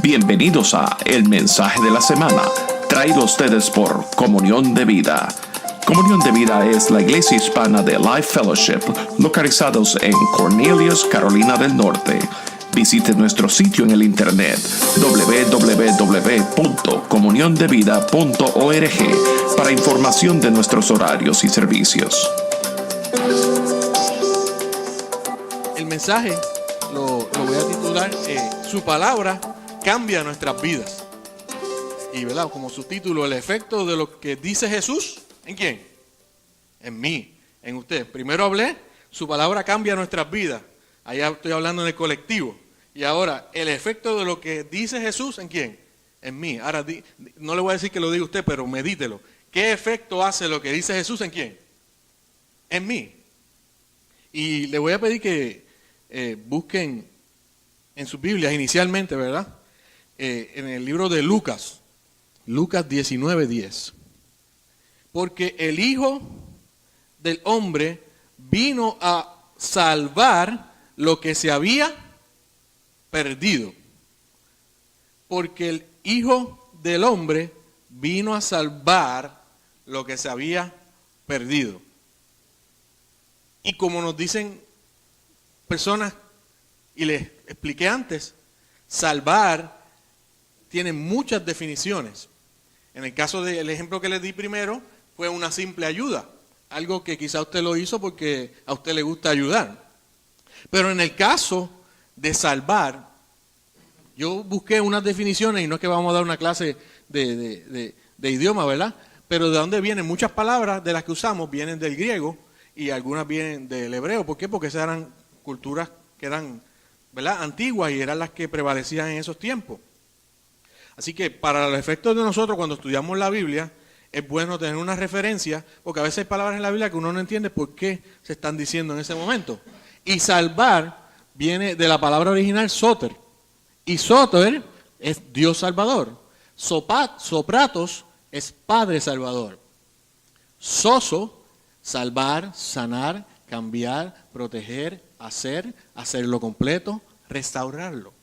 Bienvenidos a El Mensaje de la Semana, traído a ustedes por Comunión de Vida. Comunión de Vida es la iglesia hispana de Life Fellowship, localizados en Cornelius, Carolina del Norte. Visite nuestro sitio en el internet www.comuniondevida.org para información de nuestros horarios y servicios. El mensaje lo voy a titular Su palabra cambia nuestras vidas. Y ¿verdad? Como subtítulo, el efecto de lo que dice Jesús, ¿en quién? En mí, en usted. Primero hablé, su palabra cambia nuestras vidas. Allá estoy hablando en el colectivo. Y ahora, el efecto de lo que dice Jesús, ¿en quién? En mí. Ahora, no le voy a decir que lo diga usted, pero medítelo. ¿Qué efecto hace lo que dice Jesús en quién? En mí. Y le voy a pedir que busquen en sus Biblias inicialmente, ¿verdad? En el libro de Lucas 19:10. Porque el Hijo del Hombre vino a salvar lo que se había perdido. Porque el Hijo del Hombre vino a salvar lo que se había perdido. Y como nos dicen personas, y les expliqué antes, salvar tiene muchas definiciones. En el caso del ejemplo que les di primero, fue una simple ayuda. Algo que quizá usted lo hizo porque a usted le gusta ayudar. Pero en el caso de salvar, yo busqué unas definiciones, y no es que vamos a dar una clase de idioma, ¿verdad? Pero de dónde vienen muchas palabras de las que usamos, vienen del griego y algunas vienen del hebreo. ¿Por qué? Porque esas eran culturas que eran, ¿verdad?, antiguas y eran las que prevalecían en esos tiempos. Así que para los efectos de nosotros, cuando estudiamos la Biblia, es bueno tener una referencia, porque a veces hay palabras en la Biblia que uno no entiende por qué se están diciendo en ese momento. Y salvar viene de la palabra original soter. Y soter es Dios Salvador. Sopratos es Padre Salvador. Soso, salvar, sanar, cambiar, proteger, hacerlo completo, restaurarlo.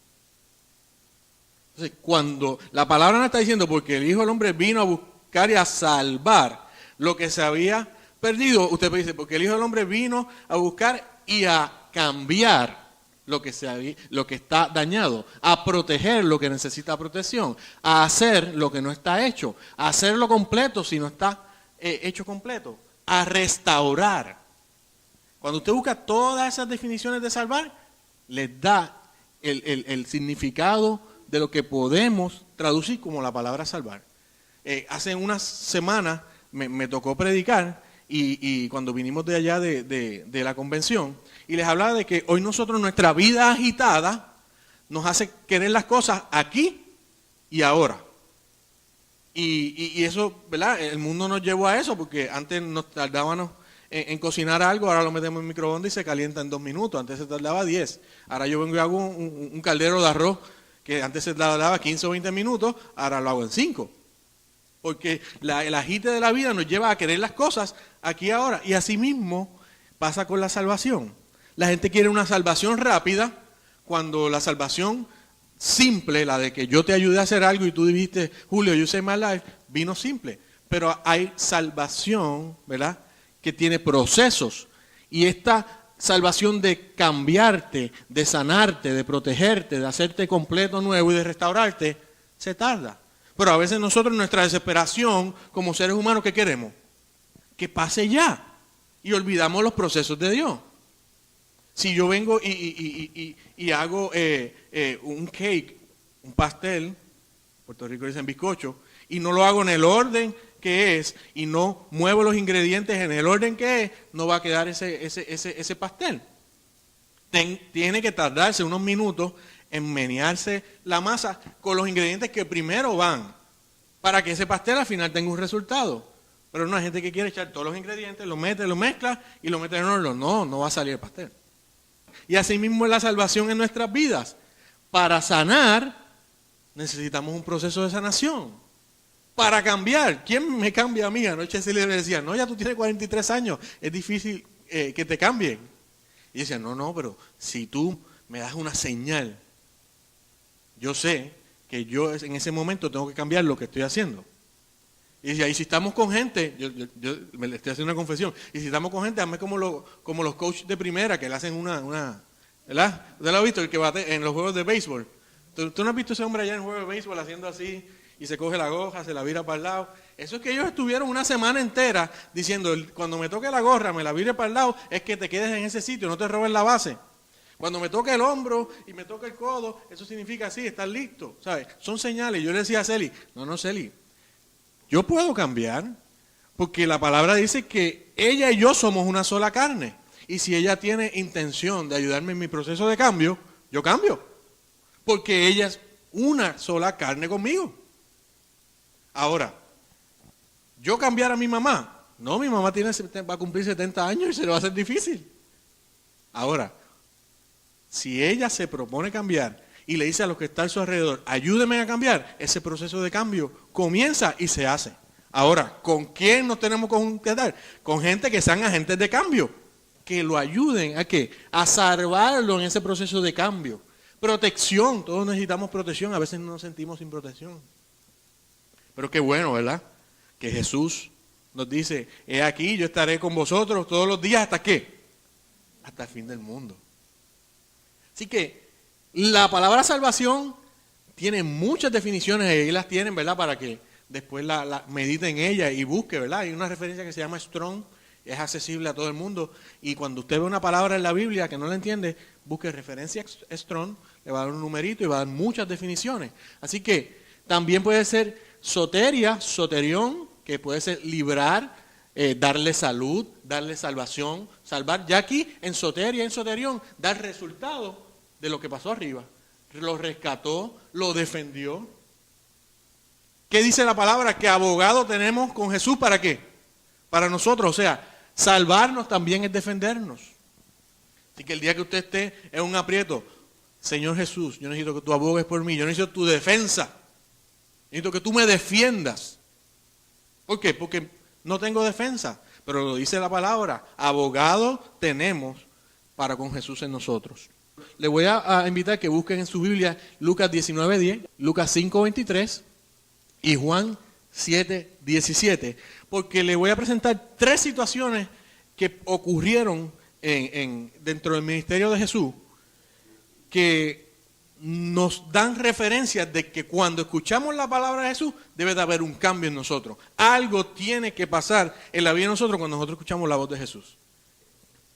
Entonces, cuando la palabra nos está diciendo, porque el Hijo del Hombre vino a buscar y a salvar lo que se había perdido, usted dice, porque el Hijo del Hombre vino a buscar y a cambiar lo que está dañado, a proteger lo que necesita protección, a hacer lo que no está hecho, a hacerlo completo si no está hecho completo, a restaurar. Cuando usted busca todas esas definiciones de salvar, les da el significado de lo que podemos traducir como la palabra salvar. Hace unas semanas me tocó predicar y cuando vinimos de allá de la convención, y les hablaba de que hoy nosotros, nuestra vida agitada nos hace querer las cosas aquí y ahora. Y eso, ¿verdad? El mundo nos llevó a eso, porque antes nos tardábamos en cocinar algo, ahora lo metemos en microondas y se calienta en 2 minutos, antes se tardaba 10. Ahora yo vengo y hago un caldero de arroz que antes se tardaba 15 o 20 minutos, ahora lo hago en 5. Porque el agite de la vida nos lleva a querer las cosas aquí y ahora. Y así mismo pasa con la salvación. La gente quiere una salvación rápida, cuando la salvación simple, la de que yo te ayudé a hacer algo y tú dijiste, Julio, you saved my life, vino simple. Pero hay salvación, ¿verdad?, que tiene procesos. Y esta salvación de cambiarte, de sanarte, de protegerte, de hacerte completo nuevo y de restaurarte, se tarda. Pero a veces nosotros en nuestra desesperación como seres humanos, ¿qué queremos? Que pase ya. Y olvidamos los procesos de Dios. Si yo vengo y hago un cake, un pastel, en Puerto Rico dicen bizcocho, y no lo hago en el orden que es, y no muevo los ingredientes en el orden que es, no va a quedar ese pastel. Tiene que tardarse unos minutos en menearse la masa con los ingredientes que primero van, para que ese pastel al final tenga un resultado. Pero no hay gente que quiere echar todos los ingredientes, lo mezcla y lo mete en el horno. No va a salir el pastel. Y así mismo es la salvación en nuestras vidas. Para sanar necesitamos un proceso de sanación. Para cambiar, ¿quién me cambia a mí? Anoche se le decía, no, ya tú tienes 43 años, es difícil que te cambien. Y decía, no, pero si tú me das una señal, yo sé que yo en ese momento tengo que cambiar lo que estoy haciendo. Y si estamos con gente, yo me le estoy haciendo una confesión, y si estamos con gente, hazme como los coaches de primera que le hacen una ¿verdad? ¿Usted lo ha visto? El que bate en los juegos de béisbol. ¿Tú no has visto ese hombre allá en el juego de béisbol haciendo así y se coge la gorra, se la vira para el lado? Eso es que ellos estuvieron una semana entera diciendo, cuando me toque la gorra, me la vire para el lado, es que te quedes en ese sitio, no te robes la base. Cuando me toque el hombro y me toque el codo, eso significa así, estás listo, ¿sabes? Son señales. Yo le decía a Celi, no, Celi, yo puedo cambiar, porque la palabra dice que ella y yo somos una sola carne. Y si ella tiene intención de ayudarme en mi proceso de cambio, yo cambio. Porque ella es una sola carne conmigo. Ahora, ¿yo cambiar a mi mamá? No, mi mamá va a cumplir 70 años y se le va a hacer difícil. Ahora, si ella se propone cambiar y le dice a los que están a su alrededor, ayúdenme a cambiar, ese proceso de cambio comienza y se hace. Ahora, ¿con quién nos tenemos que quedar? Con gente que sean agentes de cambio, que lo ayuden ¿a qué? A salvarlo en ese proceso de cambio. Protección, todos necesitamos protección, a veces no nos sentimos sin protección. Pero qué bueno, ¿verdad? Que Jesús nos dice, he aquí, yo estaré con vosotros todos los días, ¿hasta qué? Hasta el fin del mundo. Así que la palabra salvación tiene muchas definiciones, ahí las tienen, ¿verdad? Para que después la medite en ella y busque, ¿verdad? Hay una referencia que se llama Strong, es accesible a todo el mundo, y cuando usted ve una palabra en la Biblia que no la entiende, busque referencia Strong, le va a dar un numerito y va a dar muchas definiciones. Así que también puede ser soteria, soterión, que puede ser librar, darle salud, darle salvación, salvar. Ya aquí en soteria, en soterión, dar resultado de lo que pasó arriba. Lo rescató, lo defendió. ¿Qué dice la palabra? Que abogado tenemos con Jesús, ¿para qué? Para nosotros, o sea, salvarnos también es defendernos. Así que el día que usted esté en un aprieto, Señor Jesús, yo necesito que tú abogues por mí, yo necesito tu defensa, necesito que tú me defiendas. ¿Por qué? Porque no tengo defensa, pero lo dice la palabra, abogado tenemos para con Jesús en nosotros. Le voy a invitar que busquen en su Biblia Lucas 19:10, Lucas 5:23 y Juan 7:17, porque le voy a presentar 3 situaciones que ocurrieron dentro del ministerio de Jesús, que nos dan referencias de que cuando escuchamos la palabra de Jesús, debe de haber un cambio en nosotros. Algo tiene que pasar en la vida de nosotros cuando nosotros escuchamos la voz de Jesús.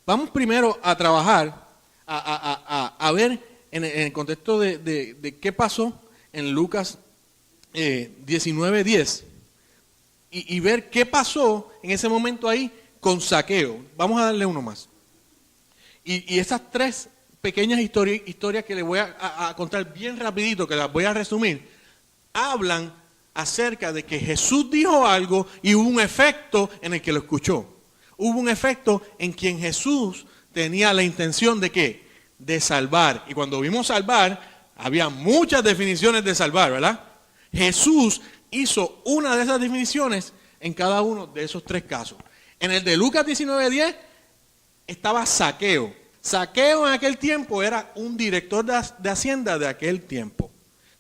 Vamos primero a trabajar, a ver en el contexto de qué pasó en Lucas 19:10 y ver qué pasó en ese momento ahí con Zaqueo. Vamos a darle uno más. Y esas 3 pequeñas historias que les voy a contar bien rapidito, que las voy a resumir, hablan acerca de que Jesús dijo algo y hubo un efecto en el que lo escuchó. Hubo un efecto en quien Jesús tenía la intención de ¿qué? De salvar. Y cuando vimos salvar, había muchas definiciones de salvar, ¿verdad? Jesús hizo una de esas definiciones en cada uno de esos 3 casos. En el de Lucas 19:10 estaba Zaqueo. Zaqueo en aquel tiempo era un director de Hacienda de aquel tiempo.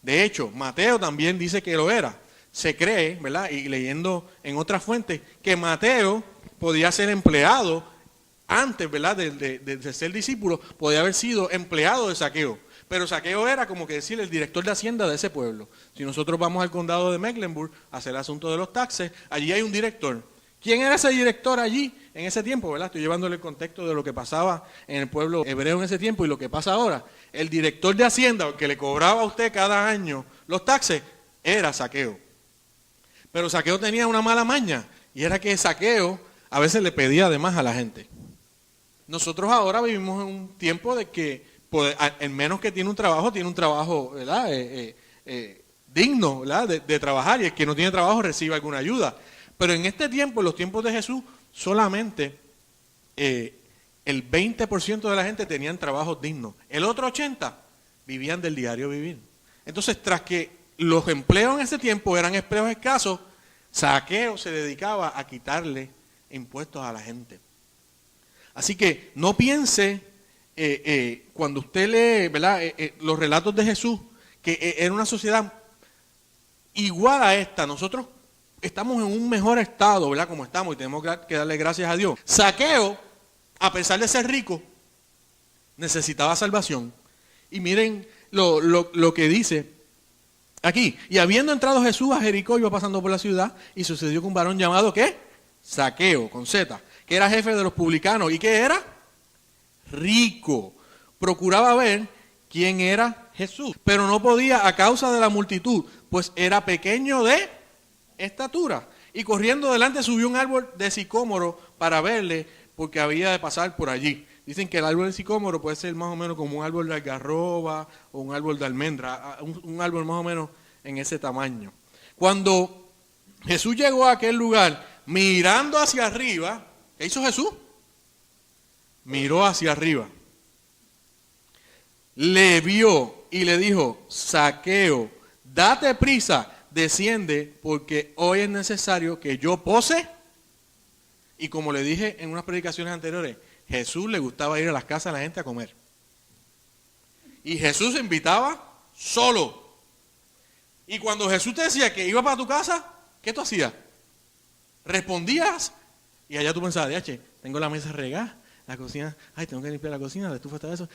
De hecho, Mateo también dice que lo era. Se cree, ¿verdad? Y leyendo en otras fuentes, que Mateo podía ser empleado antes, ¿verdad? De ser discípulo, podía haber sido empleado de Zaqueo. Pero Zaqueo era como que decir el director de Hacienda de ese pueblo. Si nosotros vamos al condado de Mecklenburg a hacer el asunto de los taxes, allí hay un director. ¿Quién era ese director allí en ese tiempo, verdad? Estoy llevándole el contexto de lo que pasaba en el pueblo hebreo en ese tiempo y lo que pasa ahora. El director de Hacienda, el que le cobraba a usted cada año los taxes, era Zaqueo. Pero Zaqueo tenía una mala maña y era que Zaqueo a veces le pedía de más a la gente. Nosotros ahora vivimos en un tiempo de que, en menos que tiene un trabajo, ¿verdad? Digno, ¿verdad? De trabajar, y el que no tiene trabajo recibe alguna ayuda. Pero en este tiempo, en los tiempos de Jesús, solamente el 20% de la gente tenían trabajos dignos. El otro 80% vivían del diario vivir. Entonces, tras que los empleos en ese tiempo eran empleos escasos, Zaqueo se dedicaba a quitarle impuestos a la gente. Así que no piense, cuando usted lee, ¿verdad? Los relatos de Jesús, que era una sociedad igual a esta. Nosotros estamos en un mejor estado, ¿verdad? Como estamos, y tenemos que darle gracias a Dios. Zaqueo, a pesar de ser rico, necesitaba salvación. Y miren lo que dice aquí. Y habiendo entrado Jesús a Jericó, iba pasando por la ciudad, y sucedió que un varón llamado, ¿qué? Zaqueo, con Z, que era jefe de los publicanos. ¿Y qué era? Rico. Procuraba ver quién era Jesús, pero no podía a causa de la multitud, pues era pequeño de estatura. Y corriendo delante subió un árbol de sicómoro para verle, porque había de pasar por allí. Dicen que el árbol de sicómoro puede ser más o menos como un árbol de algarroba o un árbol de almendra, un árbol más o menos en ese tamaño. Cuando Jesús llegó a aquel lugar, mirando hacia arriba, ¿qué hizo Jesús? Miró hacia arriba. Le vio y le dijo, Zaqueo, date prisa, desciende, porque hoy es necesario que yo pose. Y como le dije en unas predicaciones anteriores, Jesús le gustaba ir a las casas de la gente a comer. Y Jesús invitaba solo. Y cuando Jesús te decía que iba para tu casa, ¿qué tú hacías? Respondías y allá tú pensabas, che, tengo la mesa regada, la cocina, ay, tengo que limpiar la cocina, la estufa está eso.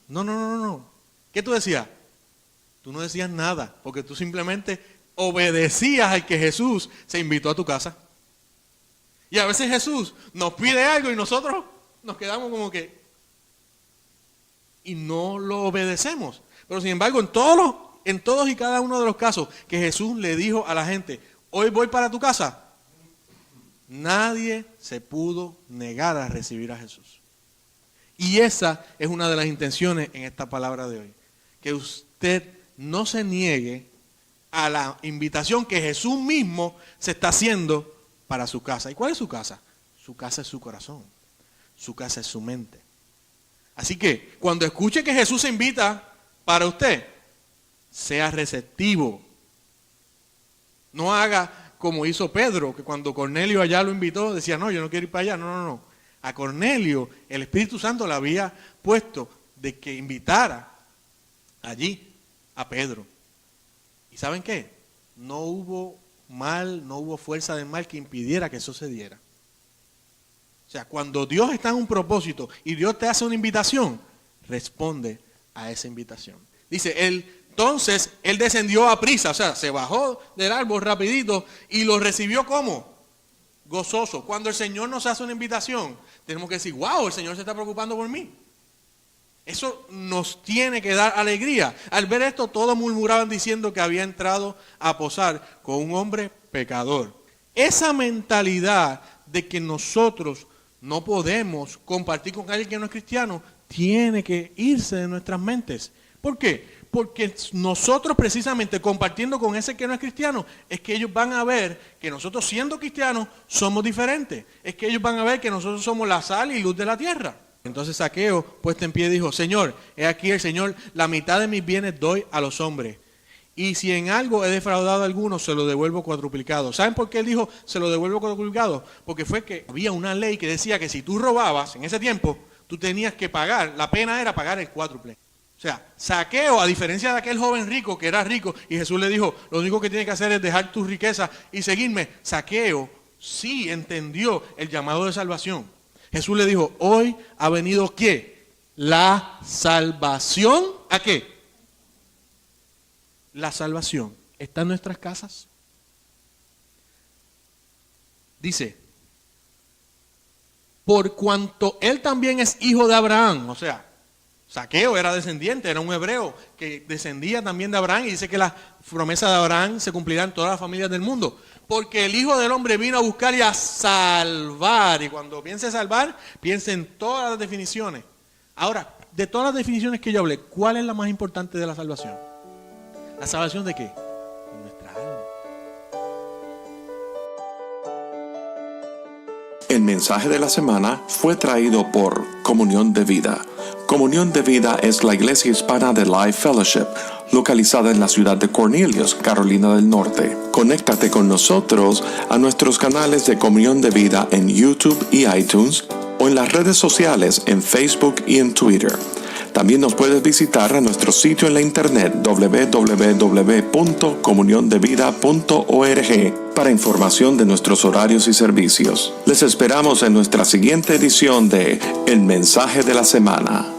No. ¿Qué tú decías? Tú no decías nada, porque tú simplemente obedecías al que Jesús se invitó a tu casa. Y a veces Jesús nos pide algo y nosotros nos quedamos como que y no lo obedecemos. Pero sin embargo, en todos y cada uno de los casos que Jesús le dijo a la gente, hoy voy para tu casa, nadie se pudo negar a recibir a Jesús. Y esa es una de las intenciones en esta palabra de hoy. Que usted no se niegue a la invitación que Jesús mismo se está haciendo para su casa. ¿Y cuál es su casa? Su casa es su corazón. Su casa es su mente. Así que cuando escuche que Jesús se invita para usted, sea receptivo. No haga como hizo Pedro, que cuando Cornelio allá lo invitó, decía, no, yo no quiero ir para allá. No. A Cornelio, el Espíritu Santo le había puesto de que invitara allí a Pedro. ¿Y saben qué? No hubo mal, no hubo fuerza del mal que impidiera que eso se diera. O sea, cuando Dios está en un propósito y Dios te hace una invitación, responde a esa invitación. Dice, entonces él descendió a prisa, o sea, se bajó del árbol rapidito y lo recibió ¿cómo? Gozoso. Cuando el Señor nos hace una invitación, tenemos que decir, wow, el Señor se está preocupando por mí. Eso nos tiene que dar alegría. Al ver esto, todos murmuraban diciendo que había entrado a posar con un hombre pecador. Esa mentalidad de que nosotros no podemos compartir con alguien que no es cristiano, tiene que irse de nuestras mentes. ¿Por qué? Porque nosotros precisamente compartiendo con ese que no es cristiano, es que ellos van a ver que nosotros siendo cristianos somos diferentes. Es que ellos van a ver que nosotros somos la sal y luz de la tierra. Entonces Zaqueo, puesto en pie, dijo, Señor, he aquí el Señor, la mitad de mis bienes doy a los hombres. Y si en algo he defraudado a alguno, se lo devuelvo cuadruplicado. ¿Saben por qué él dijo, se lo devuelvo cuadruplicado? Porque fue que había una ley que decía que si tú robabas en ese tiempo, tú tenías que pagar, la pena era pagar el cuádruple. O sea, Zaqueo, a diferencia de aquel joven rico que era rico, y Jesús le dijo, lo único que tienes que hacer es dejar tu riqueza y seguirme. Zaqueo sí entendió el llamado de salvación. Jesús le dijo, hoy ha venido ¿qué? La salvación. ¿A qué? La salvación está en nuestras casas. Dice, por cuanto él también es hijo de Abraham, o sea, Zaqueo era descendiente, era un hebreo que descendía también de Abraham y dice que las promesas de Abraham se cumplirán en todas las familias del mundo. Porque el Hijo del Hombre vino a buscar y a salvar. Y cuando piense salvar, piense en todas las definiciones. Ahora, de todas las definiciones que yo hablé, ¿cuál es la más importante de la salvación? ¿La salvación de qué? De nuestra alma. El mensaje de la semana fue traído por Comunión de Vida. Comunión de Vida es la iglesia hispana de Life Fellowship, localizada en la ciudad de Cornelius, Carolina del Norte. Conéctate con nosotros a nuestros canales de Comunión de Vida en YouTube y iTunes o en las redes sociales en Facebook y en Twitter. También nos puedes visitar a nuestro sitio en la internet www.comuniondevida.org para información de nuestros horarios y servicios. Les esperamos en nuestra siguiente edición de El Mensaje de la Semana.